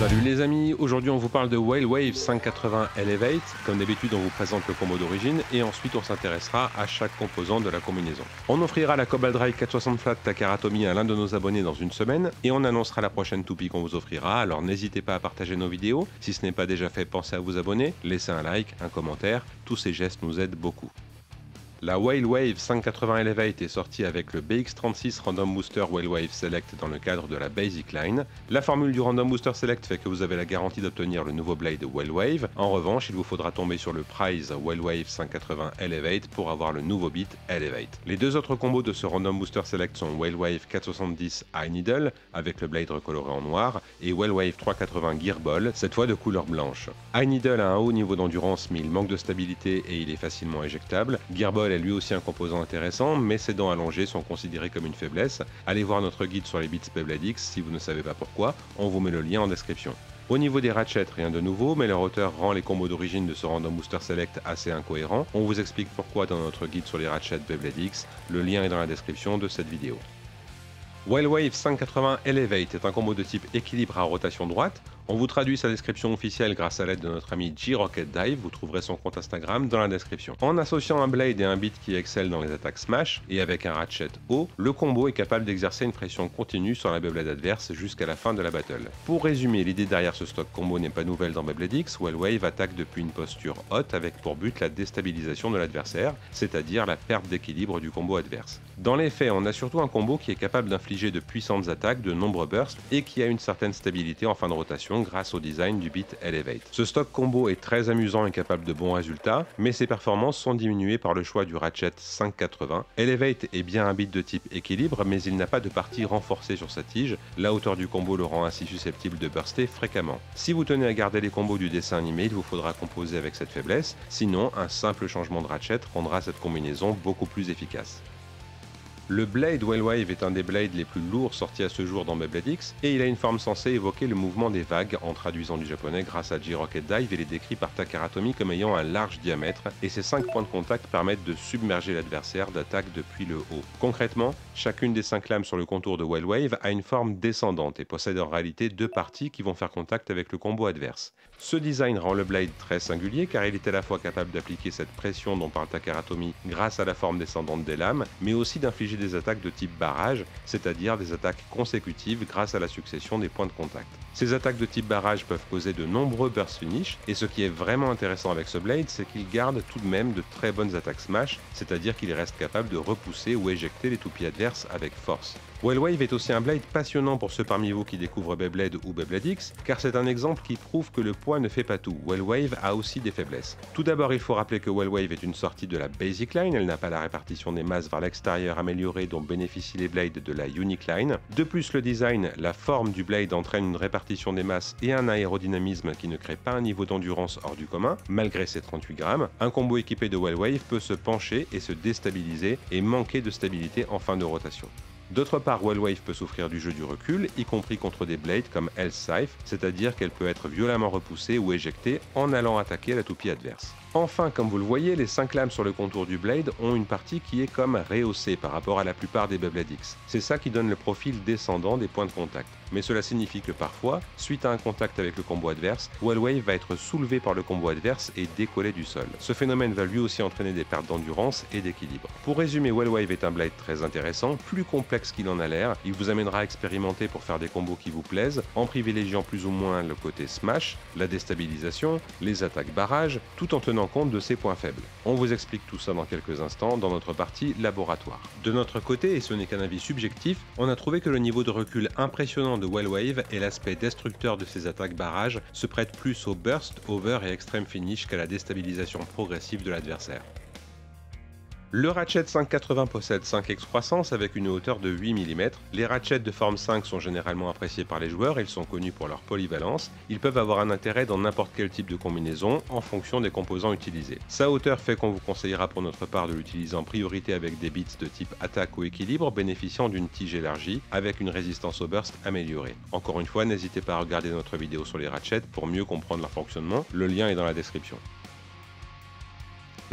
Salut les amis, aujourd'hui on vous parle de Whalewave 580 Elevate. Comme d'habitude on vous présente le combo d'origine et ensuite on s'intéressera à chaque composant de la combinaison. On offrira la Cobalt Drive 460 Flat Takara Tomy à l'un de nos abonnés dans une semaine et on annoncera la prochaine toupie qu'on vous offrira, alors n'hésitez pas à partager nos vidéos. Si ce n'est pas déjà fait, pensez à vous abonner, laissez un like, un commentaire, tous ces gestes nous aident beaucoup. La Whalewave 580 Elevate est sortie avec le BX36 Random Booster Whalewave Select dans le cadre de la Basic Line. La formule du Random Booster Select fait que vous avez la garantie d'obtenir le nouveau blade Whalewave. En revanche, il vous faudra tomber sur le Prize Whalewave 580 Elevate pour avoir le nouveau beat Elevate. Les deux autres combos de ce Random Booster Select sont Whalewave 470 High Needle avec le blade recoloré en noir et Whalewave 380 Gearball, cette fois de couleur blanche. High Needle a un haut niveau d'endurance mais il manque de stabilité et il est facilement éjectable. Gearball est lui aussi un composant intéressant, mais ses dents allongées sont considérées comme une faiblesse. Allez voir notre guide sur les Beats Beyblade X si vous ne savez pas pourquoi, on vous met le lien en description. Au niveau des ratchets, rien de nouveau, mais leur hauteur rend les combos d'origine de ce Random Booster Select assez incohérents. On vous explique pourquoi dans notre guide sur les ratchets Beyblade X, le lien est dans la description de cette vidéo. Whalewave 580 Elevate est un combo de type équilibre à rotation droite. On vous traduit sa description officielle grâce à l'aide de notre ami G-Rocket Dive, vous trouverez son compte Instagram dans la description. En associant un blade et un beat qui excelle dans les attaques smash, et avec un ratchet haut, le combo est capable d'exercer une pression continue sur la Beyblade adverse jusqu'à la fin de la battle. Pour résumer, l'idée derrière ce stock combo n'est pas nouvelle dans Beyblade X, Whalewave attaque depuis une posture haute avec pour but la déstabilisation de l'adversaire, c'est-à-dire la perte d'équilibre du combo adverse. Dans les faits, on a surtout un combo qui est capable d'infliger de puissantes attaques, de nombreux bursts, et qui a une certaine stabilité en fin de rotation grâce au design du beat Elevate. Ce stock combo est très amusant et capable de bons résultats, mais ses performances sont diminuées par le choix du ratchet 580. Elevate est bien un beat de type équilibre, mais il n'a pas de partie renforcée sur sa tige, la hauteur du combo le rend ainsi susceptible de burster fréquemment. Si vous tenez à garder les combos du dessin animé, il vous faudra composer avec cette faiblesse, sinon un simple changement de ratchet rendra cette combinaison beaucoup plus efficace. Le blade Whalewave est un des blades les plus lourds sortis à ce jour dans Beyblade X, et il a une forme censée évoquer le mouvement des vagues en traduisant du japonais grâce à G-Rocket Dive et les décrit par Takara Tomy comme ayant un large diamètre, et ses 5 points de contact permettent de submerger l'adversaire d'attaque depuis le haut. Concrètement, chacune des 5 lames sur le contour de Whalewave a une forme descendante et possède en réalité 2 parties qui vont faire contact avec le combo adverse. Ce design rend le blade très singulier car il est à la fois capable d'appliquer cette pression dont parle Takara Tomy grâce à la forme descendante des lames, mais aussi d'infliger des attaques de type barrage, c'est-à-dire des attaques consécutives grâce à la succession des points de contact. Ces attaques de type barrage peuvent causer de nombreux burst finish, et ce qui est vraiment intéressant avec ce blade, c'est qu'il garde tout de même de très bonnes attaques smash, c'est-à-dire qu'il reste capable de repousser ou éjecter les toupies adverses avec force. Whalewave est aussi un blade passionnant pour ceux parmi vous qui découvrent Beyblade ou Beyblade X, car c'est un exemple qui prouve que le poids ne fait pas tout. Whalewave a aussi des faiblesses. Tout d'abord, il faut rappeler que Whalewave est une sortie de la Basic Line, elle n'a pas la répartition des masses vers l'extérieur améliorée dont bénéficient les blades de la Unique Line. De plus, le design, la forme du blade entraîne une répartition des masses et un aérodynamisme qui ne crée pas un niveau d'endurance hors du commun, malgré ses 38 grammes. Un combo équipé de Whalewave peut se pencher et se déstabiliser et manquer de stabilité en fin de rotation. D'autre part, Whalewave peut souffrir du jeu du recul, y compris contre des blades comme Hell's Scythe, c'est-à-dire qu'elle peut être violemment repoussée ou éjectée en allant attaquer la toupie adverse. Enfin, comme vous le voyez, les 5 lames sur le contour du blade ont une partie qui est comme rehaussée par rapport à la plupart des Beyblade X. C'est ça qui donne le profil descendant des points de contact. Mais cela signifie que parfois, suite à un contact avec le combo adverse, Whalewave va être soulevé par le combo adverse et décollé du sol. Ce phénomène va lui aussi entraîner des pertes d'endurance et d'équilibre. Pour résumer, Whalewave est un blade très intéressant, plus complexe qu'il en a l'air. Il vous amènera à expérimenter pour faire des combos qui vous plaisent, en privilégiant plus ou moins le côté smash, la déstabilisation, les attaques barrage, tout en tenant compte de ses points faibles. On vous explique tout ça dans quelques instants dans notre partie laboratoire. De notre côté, et ce n'est qu'un avis subjectif, on a trouvé que le niveau de recul impressionnant de Whalewave et l'aspect destructeur de ses attaques barrage se prêtent plus au burst, over et extreme finish qu'à la déstabilisation progressive de l'adversaire. Le ratchet 580 possède 5x croissance avec une hauteur de 8 mm. Les ratchets de forme 5 sont généralement appréciés par les joueurs, ils sont connus pour leur polyvalence. Ils peuvent avoir un intérêt dans n'importe quel type de combinaison en fonction des composants utilisés. Sa hauteur fait qu'on vous conseillera pour notre part de l'utiliser en priorité avec des beats de type attaque ou équilibre bénéficiant d'une tige élargie avec une résistance au burst améliorée. Encore une fois, n'hésitez pas à regarder notre vidéo sur les ratchets pour mieux comprendre leur fonctionnement, le lien est dans la description.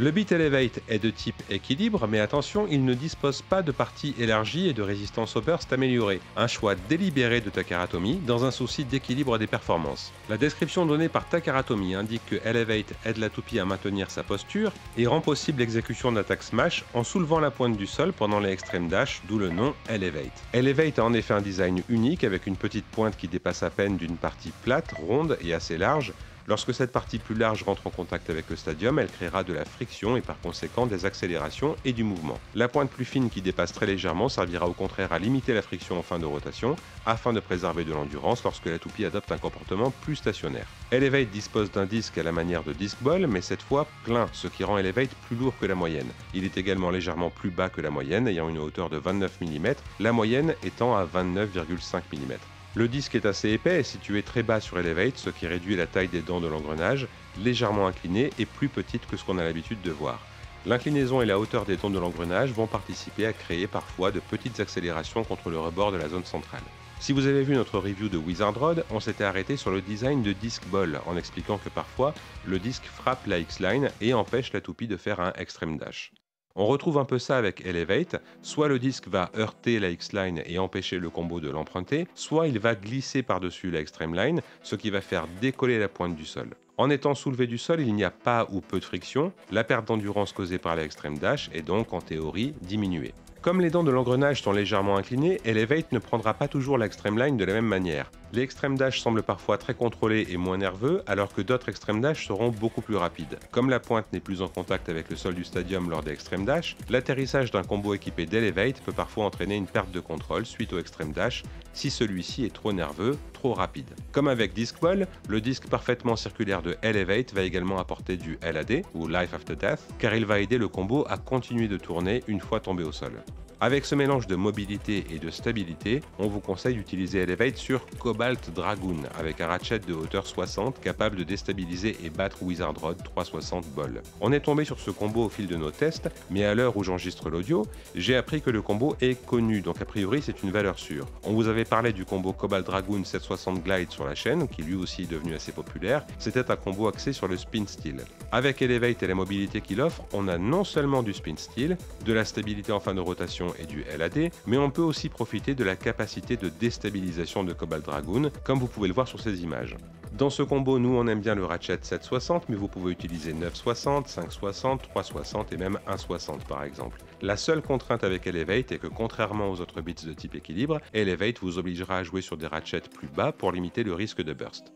Le Beat Elevate est de type équilibre, mais attention, il ne dispose pas de partie élargie et de résistance au burst améliorée. Un choix délibéré de Takara Tomy dans un souci d'équilibre des performances. La description donnée par Takara Tomy indique que Elevate aide la toupie à maintenir sa posture et rend possible l'exécution d'attaques smash en soulevant la pointe du sol pendant les extreme dash, d'où le nom Elevate. Elevate a en effet un design unique avec une petite pointe qui dépasse à peine d'une partie plate, ronde et assez large. Lorsque cette partie plus large rentre en contact avec le stadium, elle créera de la friction et par conséquent des accélérations et du mouvement. La pointe plus fine qui dépasse très légèrement servira au contraire à limiter la friction en fin de rotation, afin de préserver de l'endurance lorsque la toupie adopte un comportement plus stationnaire. Elevate dispose d'un disque à la manière de disc ball, mais cette fois plein, ce qui rend Elevate plus lourd que la moyenne. Il est également légèrement plus bas que la moyenne, ayant une hauteur de 29 mm, la moyenne étant à 29,5 mm. Le disque est assez épais et situé très bas sur Elevate, ce qui réduit la taille des dents de l'engrenage, légèrement inclinée et plus petite que ce qu'on a l'habitude de voir. L'inclinaison et la hauteur des dents de l'engrenage vont participer à créer parfois de petites accélérations contre le rebord de la zone centrale. Si vous avez vu notre review de Wizard Rod, on s'était arrêté sur le design de disc ball, en expliquant que parfois, le disque frappe la X-line et empêche la toupie de faire un extreme dash. On retrouve un peu ça avec Elevate, soit le disque va heurter la X-line et empêcher le combo de l'emprunter, soit il va glisser par-dessus la extreme line, ce qui va faire décoller la pointe du sol. En étant soulevé du sol, il n'y a pas ou peu de friction, la perte d'endurance causée par la extreme dash est donc en théorie diminuée. Comme les dents de l'engrenage sont légèrement inclinées, Elevate ne prendra pas toujours l'extreme line de la même manière. Les extreme dash semblent parfois très contrôlés et moins nerveux, alors que d'autres extreme dash seront beaucoup plus rapides. Comme la pointe n'est plus en contact avec le sol du stadium lors des extreme dash, l'atterrissage d'un combo équipé d'Elevate peut parfois entraîner une perte de contrôle suite au extreme dash, si celui-ci est trop nerveux, trop rapide. Comme avec Disc Ball, le disque parfaitement circulaire de Elevate va également apporter du LAD, ou Life After Death, car il va aider le combo à continuer de tourner une fois tombé au sol. Avec ce mélange de mobilité et de stabilité, on vous conseille d'utiliser Elevate sur Cobalt Dragoon, avec un ratchet de hauteur 60 capable de déstabiliser et battre Wizard Rod 360 Ball. On est tombé sur ce combo au fil de nos tests, mais à l'heure où j'enregistre l'audio, j'ai appris que le combo est connu, donc a priori c'est une valeur sûre. On vous avait parlé du combo Cobalt Dragoon 760 Glide sur la chaîne, qui lui aussi est devenu assez populaire, c'était un combo axé sur le spin steel. Avec Elevate et la mobilité qu'il offre, on a non seulement du spin steel, de la stabilité en fin de rotation et du LAD, mais on peut aussi profiter de la capacité de déstabilisation de Cobalt Dragoon, comme vous pouvez le voir sur ces images. Dans ce combo, nous on aime bien le ratchet 760, mais vous pouvez utiliser 960, 560, 360 et même 160 par exemple. La seule contrainte avec Elevate est que contrairement aux autres beats de type équilibre, Elevate vous obligera à jouer sur des ratchets plus bas pour limiter le risque de burst.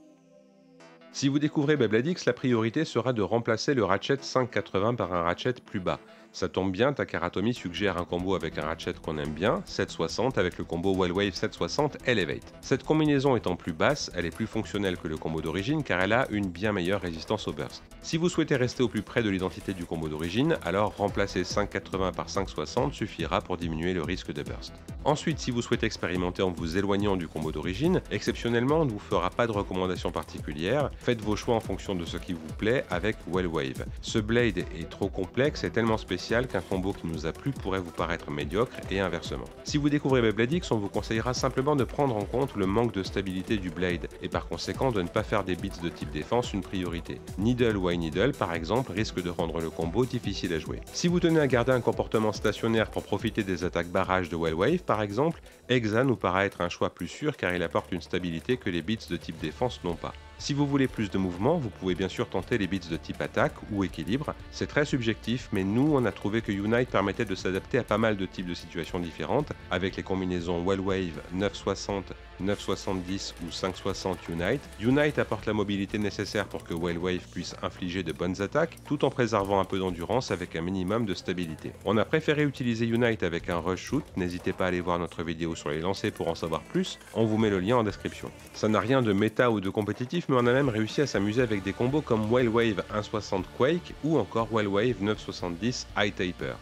Si vous découvrez Beyblade X, la priorité sera de remplacer le ratchet 580 par un ratchet plus bas. Ça tombe bien, Takara Tomy suggère un combo avec un ratchet qu'on aime bien, 760 avec le combo Wellwave 760 Elevate. Cette combinaison étant plus basse, elle est plus fonctionnelle que le combo d'origine car elle a une bien meilleure résistance au burst. Si vous souhaitez rester au plus près de l'identité du combo d'origine, alors remplacer 580 par 560 suffira pour diminuer le risque de burst. Ensuite, si vous souhaitez expérimenter en vous éloignant du combo d'origine, exceptionnellement on ne vous fera pas de recommandation particulière, faites vos choix en fonction de ce qui vous plaît avec Wellwave. Ce blade est trop complexe et tellement spécial qu'un combo qui nous a plu pourrait vous paraître médiocre et inversement. Si vous découvrez Beyblade X, on vous conseillera simplement de prendre en compte le manque de stabilité du blade et par conséquent de ne pas faire des beats de type défense une priorité. Needle ou Needle par exemple risque de rendre le combo difficile à jouer. Si vous tenez à garder un comportement stationnaire pour profiter des attaques barrage de Wellwave par exemple, Hexa nous paraît être un choix plus sûr car il apporte une stabilité que les beats de type défense n'ont pas. Si vous voulez plus de mouvement, vous pouvez bien sûr tenter les beats de type attaque ou équilibre. C'est très subjectif, mais nous on a trouvé que Unite permettait de s'adapter à pas mal de types de situations différentes, avec les combinaisons Wellwave 960, 970 ou 560 Unite. Unite apporte la mobilité nécessaire pour que Wellwave puisse infliger de bonnes attaques, tout en préservant un peu d'endurance avec un minimum de stabilité. On a préféré utiliser Unite avec un rush shoot, n'hésitez pas à aller voir notre vidéo sur les lancers pour en savoir plus, on vous met le lien en description. Ça n'a rien de méta ou de compétitif, mais on a même réussi à s'amuser avec des combos comme Wellwave 160 Quake ou encore Wellwave 970 High Taper.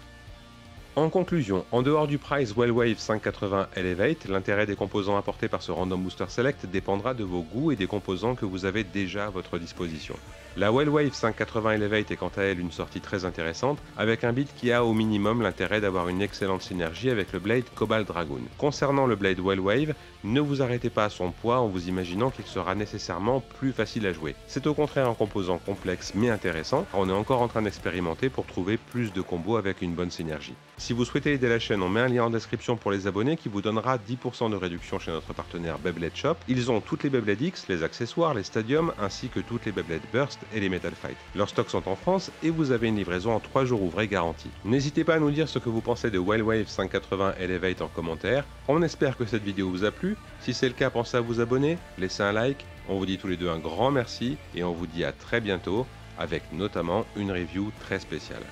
En conclusion, en dehors du price Wellwave 580 Elevate, l'intérêt des composants apportés par ce Random Booster Select dépendra de vos goûts et des composants que vous avez déjà à votre disposition. La Wellwave 580 Elevate est quant à elle une sortie très intéressante, avec un build qui a au minimum l'intérêt d'avoir une excellente synergie avec le Blade Cobalt Dragoon. Concernant le Blade Wellwave, ne vous arrêtez pas à son poids en vous imaginant qu'il sera nécessairement plus facile à jouer. C'est au contraire un composant complexe mais intéressant, on est encore en train d'expérimenter pour trouver plus de combos avec une bonne synergie. Si vous souhaitez aider la chaîne, on met un lien en description pour les abonnés qui vous donnera 10% de réduction chez notre partenaire Beyblade Shop. Ils ont toutes les Beyblade X, les accessoires, les stadiums, ainsi que toutes les Beyblade Burst et les Metal Fight. Leurs stocks sont en France et vous avez une livraison en 3 jours ouvrés garantie. N'hésitez pas à nous dire ce que vous pensez de Wellwave 580 Elevate en commentaire. On espère que cette vidéo vous a plu. Si c'est le cas, pensez à vous abonner, laissez un like. On vous dit tous les deux un grand merci et on vous dit à très bientôt avec notamment une review très spéciale.